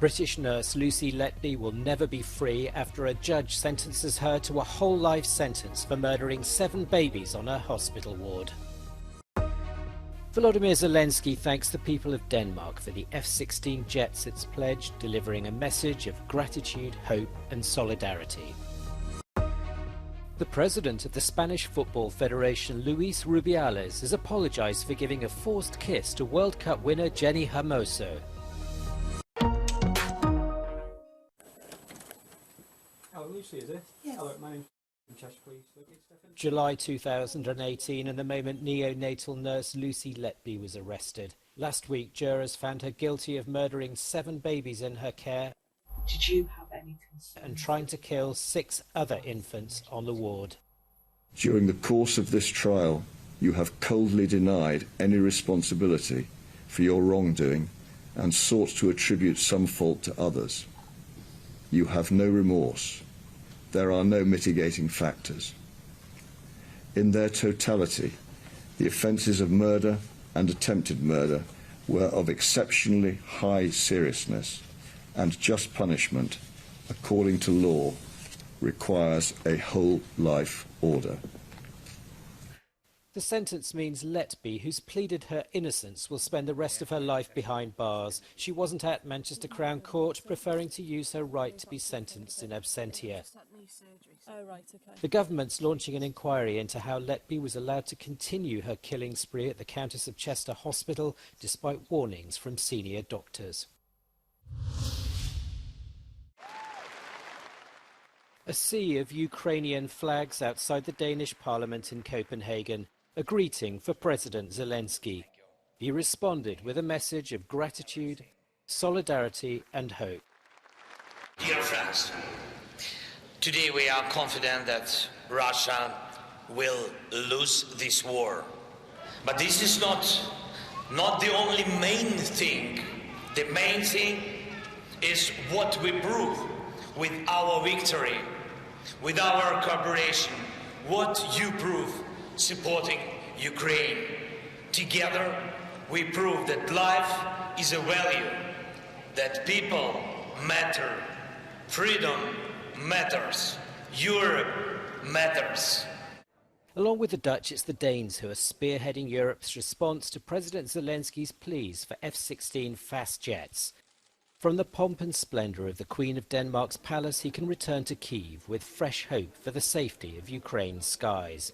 British nurse Lucy Letby will never be free after a judge sentences her to a whole life sentence for murdering 7 babies on her hospital ward. Volodymyr Zelensky thanks the people of Denmark for the F-16 jets it's pledged, delivering a message of gratitude, hope and solidarity. The president of the Spanish Football Federation, Luis Rubiales, has apologised for giving a forced kiss to World Cup winner Jenny Hermoso. Oh, Lucy, is it? Yes. Hello, my name's please. July 2018, and the moment neonatal nurse Lucy Letby was arrested. Last week, jurors found her guilty of murdering 7 babies in her care. Did you have any concerns? And trying to kill 6 other infants on the ward. During the course of this trial, you have coldly denied any responsibility for your wrongdoing and sought to attribute some fault to others. You have no remorse. There are no mitigating factors. In their totality, the offences of murder and attempted murder were of exceptionally high seriousness, and just punishment, according to law, requires a whole life order. The sentence means Letby, who's pleaded her innocence, will spend the rest of her life behind bars. She wasn't at Manchester Crown Court, preferring to use her right to be sentenced in absentia. The government's launching an inquiry into how Letby was allowed to continue her killing spree at the Countess of Chester Hospital, despite warnings from senior doctors. A sea of Ukrainian flags outside the Danish parliament in Copenhagen, a greeting for President Zelensky. He responded with a message of gratitude, solidarity and hope. Dear friends, today we are confident that Russia will lose this war. But this is not the only main thing. The main thing is what we prove with our victory, with our cooperation, what you prove supporting Ukraine. Together we prove that life is a value, that people matter, freedom matters, Europe matters. Along with the Dutch, it's the Danes who are spearheading Europe's response to President Zelensky's pleas for F-16 fast jets. From the pomp and splendour of the Queen of Denmark's palace, he can return to Kyiv with fresh hope for the safety of Ukraine's skies.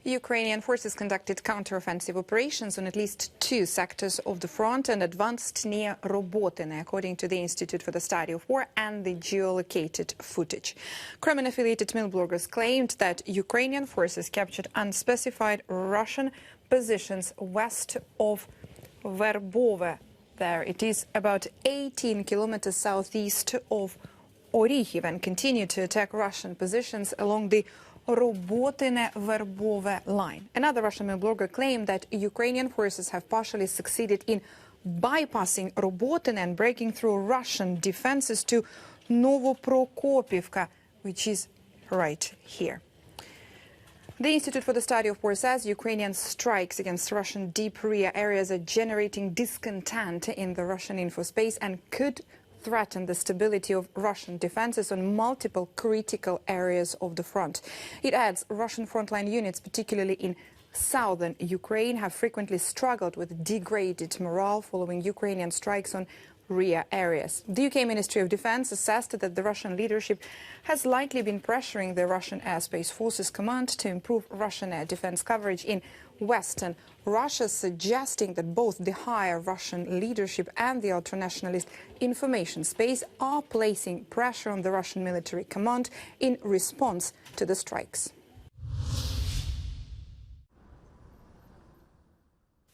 Ukrainian forces conducted counter-offensive operations on at least 2 sectors of the front and advanced near Robotyne, according to the Institute for the Study of War and the geolocated footage. Kremlin-affiliated mill bloggers claimed that Ukrainian forces captured unspecified Russian positions west of Verbove. There it is about 18 kilometers southeast of Orikhiv, and continued to attack Russian positions along the Robotyne-Verbove line. Another Russian mill blogger claimed that Ukrainian forces have partially succeeded in bypassing Robotyne and breaking through Russian defenses to Novoprokopivka, which is right here. The Institute for the Study of War says Ukrainian strikes against Russian deep rear areas are generating discontent in the Russian infospace and could threaten the stability of Russian defenses on multiple critical areas of the front. It adds Russian frontline units, particularly in southern Ukraine, have frequently struggled with degraded morale following Ukrainian strikes on rear areas. The UK Ministry of Defense assessed that the Russian leadership has likely been pressuring the Russian Airspace Forces Command to improve Russian air defense coverage in western Russia, suggesting that both the higher Russian leadership and the ultranationalist information space are placing pressure on the Russian military command in response to the strikes.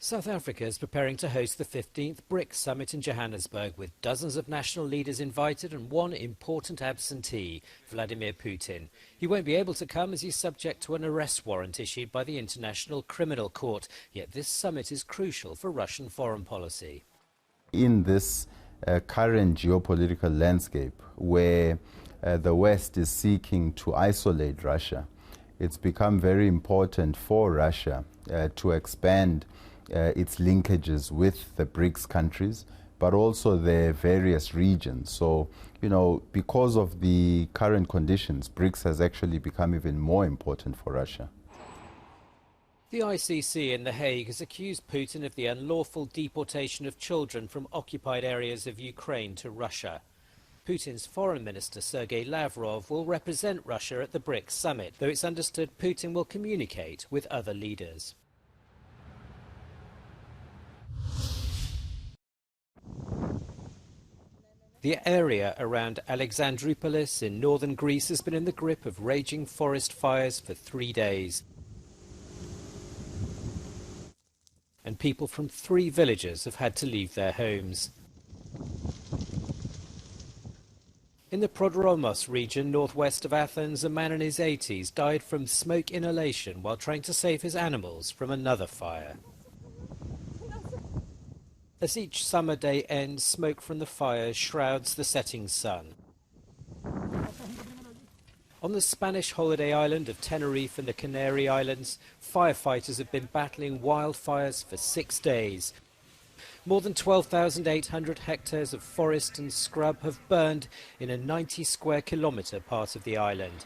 South Africa is preparing to host the 15th BRICS summit in Johannesburg, with dozens of national leaders invited and one important absentee, Vladimir Putin. He won't be able to come as he's subject to an arrest warrant issued by the International Criminal Court. Yet this summit is crucial for Russian foreign policy. In this current geopolitical landscape, where the West is seeking to isolate Russia, it's become very important for Russia to expand its linkages with the BRICS countries, but also their various regions. So, you know, because of the current conditions, BRICS has actually become even more important for Russia. The ICC in The Hague has accused Putin of the unlawful deportation of children from occupied areas of Ukraine to Russia. Putin's foreign minister, Sergei Lavrov, will represent Russia at the BRICS summit, though it's understood Putin will communicate with other leaders. The area around Alexandroupolis in northern Greece has been in the grip of raging forest fires for 3 days. And people from 3 villages have had to leave their homes. In the Prodromos region, northwest of Athens, a man in his 80s died from smoke inhalation while trying to save his animals from another fire. As each summer day ends, smoke from the fires shrouds the setting sun. On the Spanish holiday island of Tenerife and the Canary Islands, firefighters have been battling wildfires for 6 days. More than 12,800 hectares of forest and scrub have burned in a 90 square kilometre part of the island.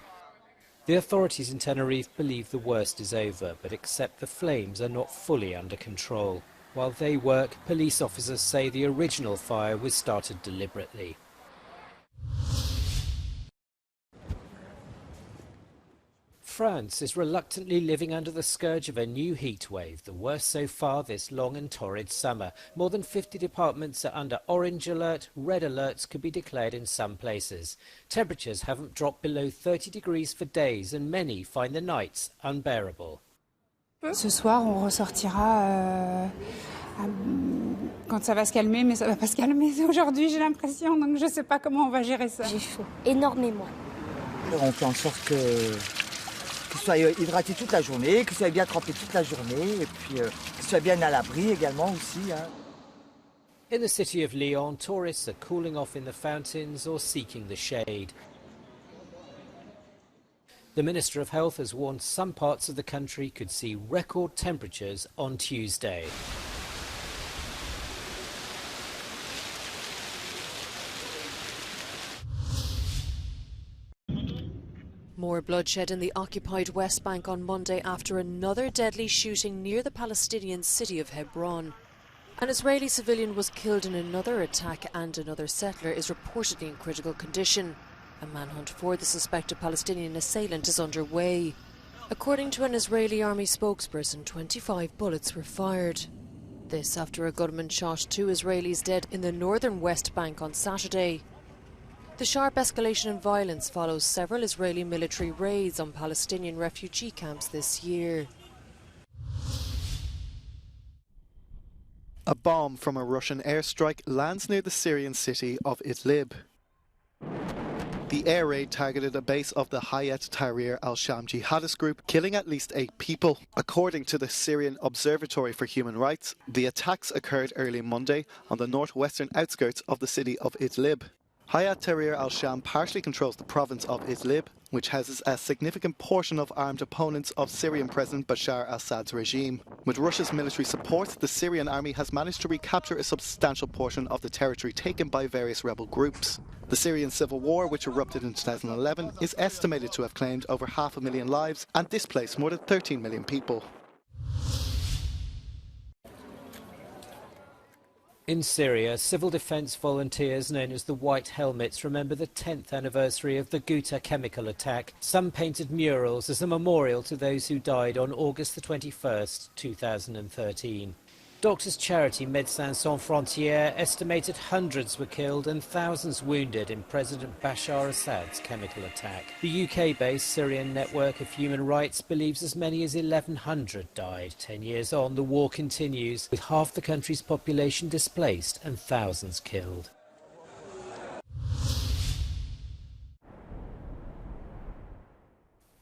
The authorities in Tenerife believe the worst is over, but accept the flames are not fully under control. While they work, police officers say the original fire was started deliberately. France is reluctantly living under the scourge of a new heat wave, the worst so far this long and torrid summer. More than 50 departments are under orange alert. Red alerts could be declared in some places. Temperatures haven't dropped below 30 degrees for days, and many find the nights unbearable. Ce soir, on ressortira quand ça va se calmer, mais ça va pas se calmer aujourd'hui, j'ai l'impression, donc je sais pas comment on va gérer ça. J'ai chaud, énormément. On fait en sorte que soit hydraté toute la journée, que soit bien trempé toute la journée, et puis que soit bien à l'abri également aussi. Hein. In the city of Lyon, tourists are cooling off in the fountains or seeking the shade. The Minister of Health has warned some parts of the country could see record temperatures on Tuesday. More bloodshed in the occupied West Bank on Monday after another deadly shooting near the Palestinian city of Hebron. An Israeli civilian was killed in another attack and another settler is reportedly in critical condition. A manhunt for the suspected Palestinian assailant is underway. According to an Israeli army spokesperson, 25 bullets were fired. This after a gunman shot 2 Israelis dead in the northern West Bank on Saturday. The sharp escalation in violence follows several Israeli military raids on Palestinian refugee camps this year. A bomb from a Russian airstrike lands near the Syrian city of Idlib. The air raid targeted a base of the Hayat Tahrir al-Sham jihadist group, killing at least 8 people. According to the Syrian Observatory for Human Rights, the attacks occurred early Monday on the northwestern outskirts of the city of Idlib. Hayat Tahrir al-Sham partially controls the province of Idlib, which houses a significant portion of armed opponents of Syrian President Bashar al-Assad's regime. With Russia's military support, the Syrian army has managed to recapture a substantial portion of the territory taken by various rebel groups. The Syrian civil war, which erupted in 2011, is estimated to have claimed over 500,000 lives and displaced more than 13 million people. In Syria, civil defence volunteers known as the White Helmets remember the 10th anniversary of the Ghouta chemical attack. Some painted murals as a memorial to those who died on August the 21st, 2013. Doctors' charity Médecins Sans Frontières estimated hundreds were killed and thousands wounded in President Bashar Assad's chemical attack. The UK-based Syrian Network of Human Rights believes as many as 1,100 died. 10 years on, the war continues, with half the country's population displaced and thousands killed.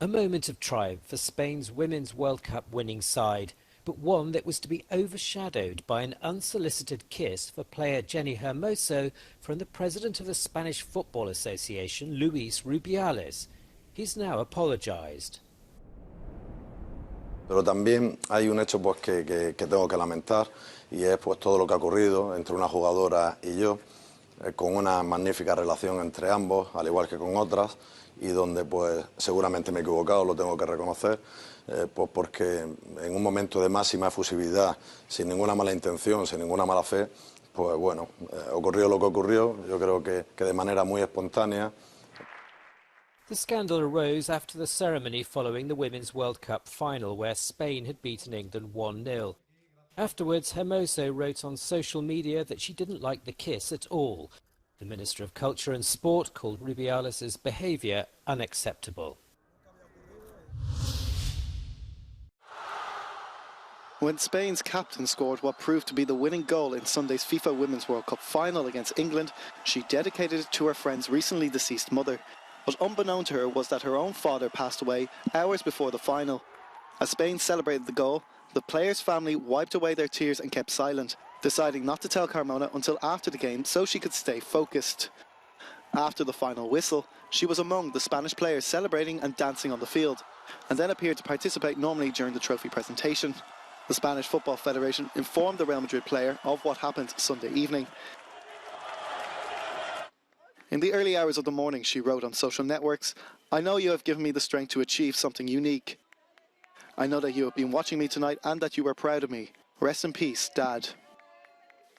A moment of triumph for Spain's Women's World Cup winning side, but one that was to be overshadowed by an unsolicited kiss for player Jenny Hermoso from the president of the Spanish Football Association, Luis Rubiales. He's now apologised. Pero también hay un hecho pues, que tengo que lamentar y es pues, todo lo que ha ocurrido entre una jugadora y yo, con una magnífica relación entre ambos, al igual que con otras, y donde pues seguramente me he equivocado, lo tengo que reconocer, pues porque en un momento de máxima efusividad, sin ninguna mala intención, sin ninguna mala fe, pues bueno, ocurrió lo que ocurrió, yo creo que de manera muy espontánea. The scandal arose after the ceremony following the Women's World Cup final, where Spain had beaten England 1-0. Afterwards, Hermoso wrote on social media that she didn't like the kiss at all. The Minister of Culture and Sport called Rubiales' behaviour unacceptable. When Spain's captain scored what proved to be the winning goal in Sunday's FIFA Women's World Cup final against England, she dedicated it to her friend's recently deceased mother. But unbeknown to her was that her own father passed away hours before the final. As Spain celebrated the goal, the players' family wiped away their tears and kept silent, deciding not to tell Carmona until after the game so she could stay focused. After the final whistle, she was among the Spanish players celebrating and dancing on the field, and then appeared to participate normally during the trophy presentation. The Spanish Football Federation informed the Real Madrid player of what happened Sunday evening. In the early hours of the morning, she wrote on social networks, "I know you have given me the strength to achieve something unique. I know that you have been watching me tonight and that you are proud of me. Rest in peace, Dad."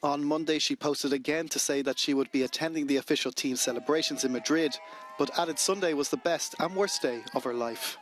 On Monday, she posted again to say that she would be attending the official team celebrations in Madrid, but added Sunday was the best and worst day of her life.